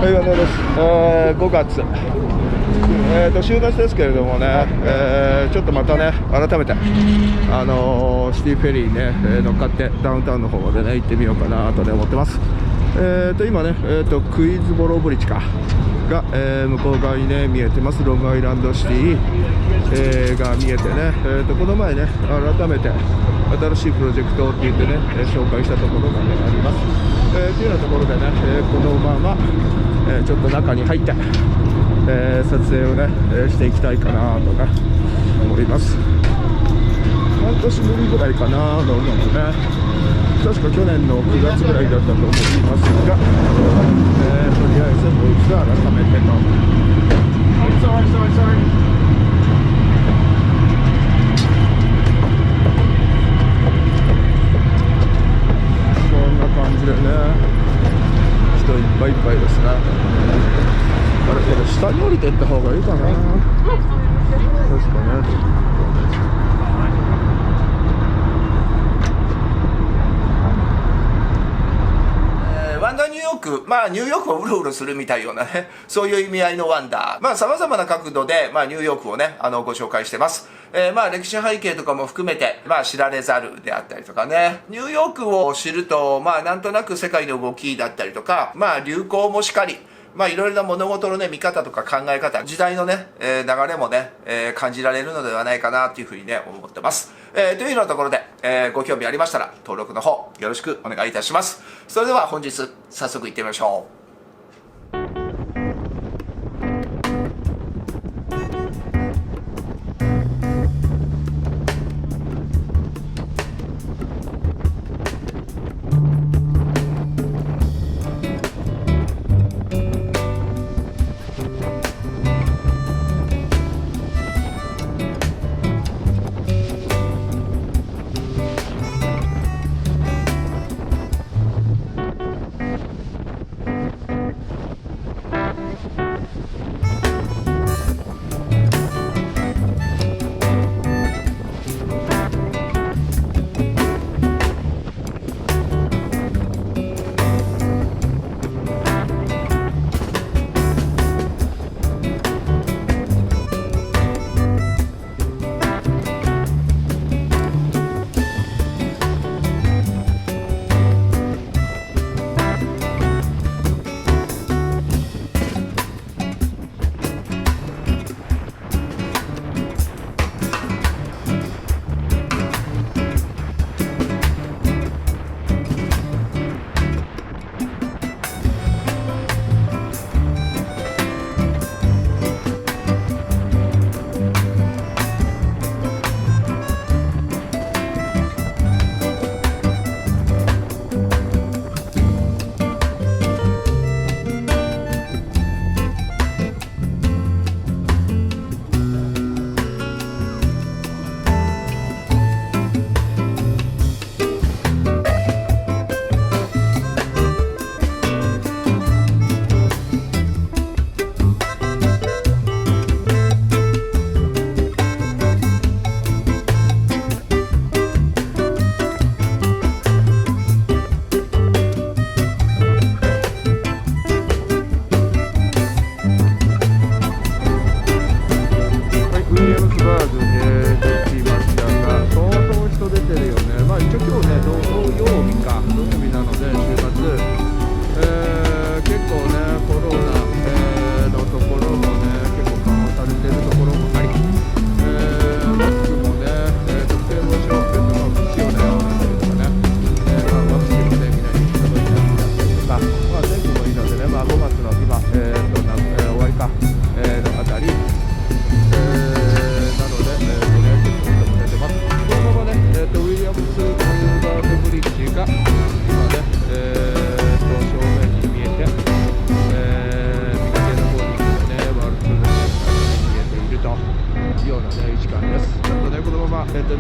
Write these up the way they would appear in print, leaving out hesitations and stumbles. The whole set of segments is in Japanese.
はい、です。5月、週末ですけれどもね、ちょっとまたね、改めて、シティフェリーね、乗っかってダウンタウンの方までね、行ってみようかなと、ね、思ってます。今ね、クイズボローブリッジかが、向こう側にね、見えてます。ロングアイランドシティ、が見えてね、この前ね、改めて新しいプロジェクトって言ってね、紹介したところがね、あります。というようなところでね、このまま、ちょっと中に入って、撮影をね、していきたいかなとか思います。半年ぶりぐらいかな、乗るのもね、確か去年の9月ぐらいだったと思いますが、とりあえずもう一度改めてと。こんな感じでね、人いっぱいいっぱいですね。あれ、これ下に降りていった方がいいかな。確かね。ワンダーニューヨーク、ニューヨークをうろうろするみたいようなね、そういう意味合いのワンダー。様々な角度で、ニューヨークをね、ご紹介してます。歴史背景とかも含めて、知られざるであったりとかね。ニューヨークを知ると、なんとなく世界の動きだったりとか、流行もしかり、いろいろな物事のね、見方とか考え方、時代のね、流れもね、感じられるのではないかなというふうにね、思ってます。というようなところで、ご興味ありましたら、登録の方、よろしくお願いいたします。それでは本日、早速行ってみましょう。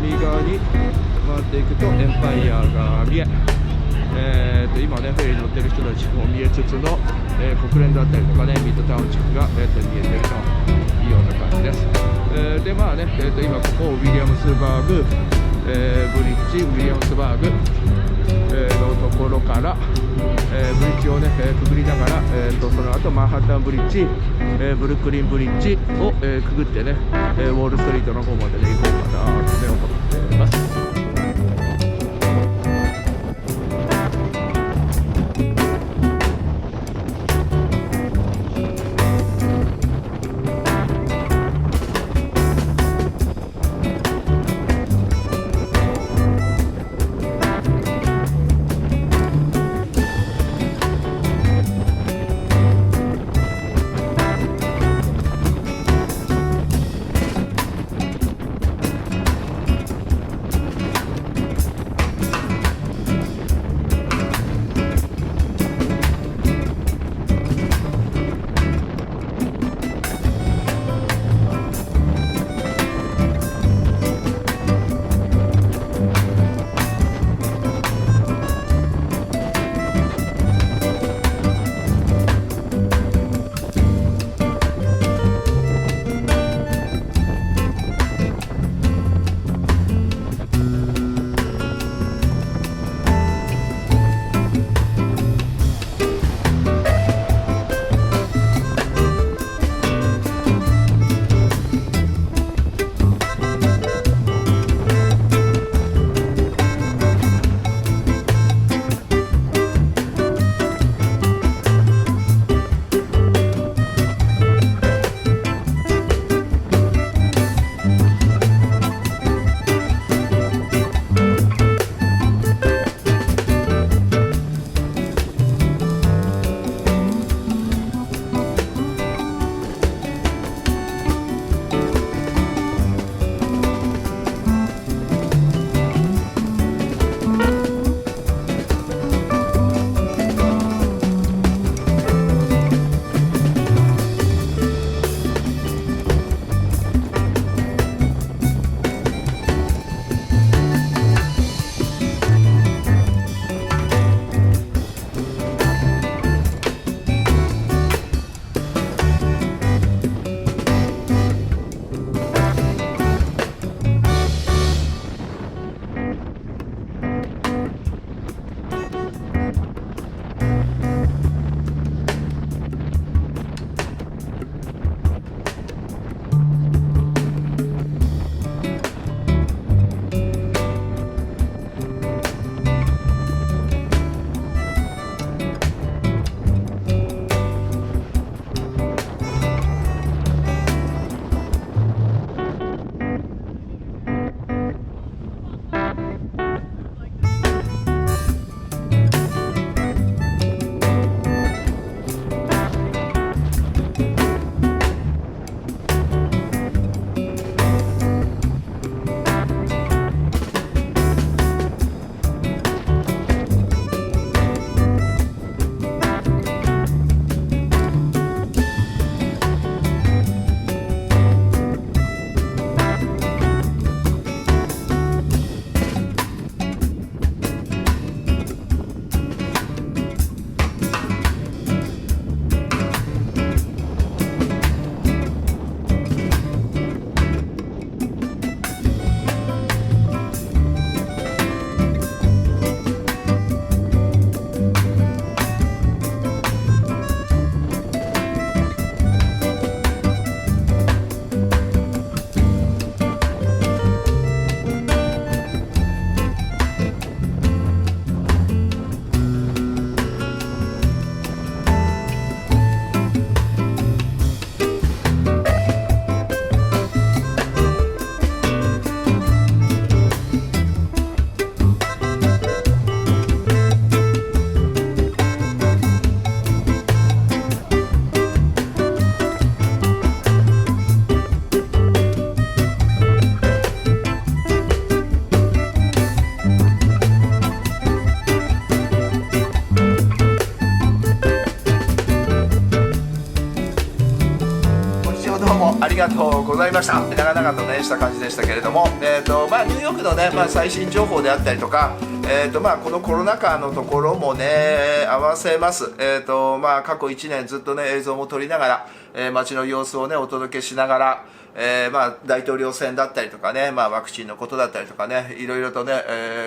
右側に回っていくとエンパイアが見え、今ねフェリー乗ってる人たちも見えつつの、国連だったりとかねミッドタウン地区が、見えてるというような感じです。でまあね、今ここウィリアムスバーグ、ブリッジウィリアムスバーグ、のところから、ブリッジをね、くぐりながら、その後マンハッタンブリッジ、ブルックリンブリッジを、くぐってね、ウォールストリートの方までね行こうかなとね思っています。ありがとうございました。長々とねした感じでしたけれども、ニューヨークのね、最新情報であったりとか、このコロナ禍のところもね合わせます。過去1年ずっとね映像も撮りながら、街の様子をねお届けしながら、大統領選だったりとかね、ワクチンのことだったりとかね、いろいろとね、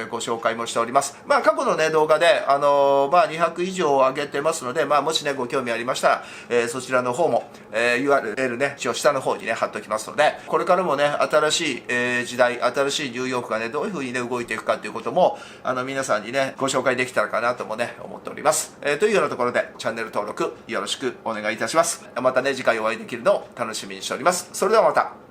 ご紹介もしております。過去のね、動画で、200以上上げてますので、もしね、ご興味ありましたら、そちらの方も、URL ね、一応下の方にね、貼っておきますので、これからもね、新しい、時代、新しいニューヨークがね、どういう風にね、動いていくかということも、皆さんにね、ご紹介できたらかなともね、思っております。というようなところで、チャンネル登録よろしくお願いいたします。またね、次回お会いできるのを楽しみにしております。それではまた。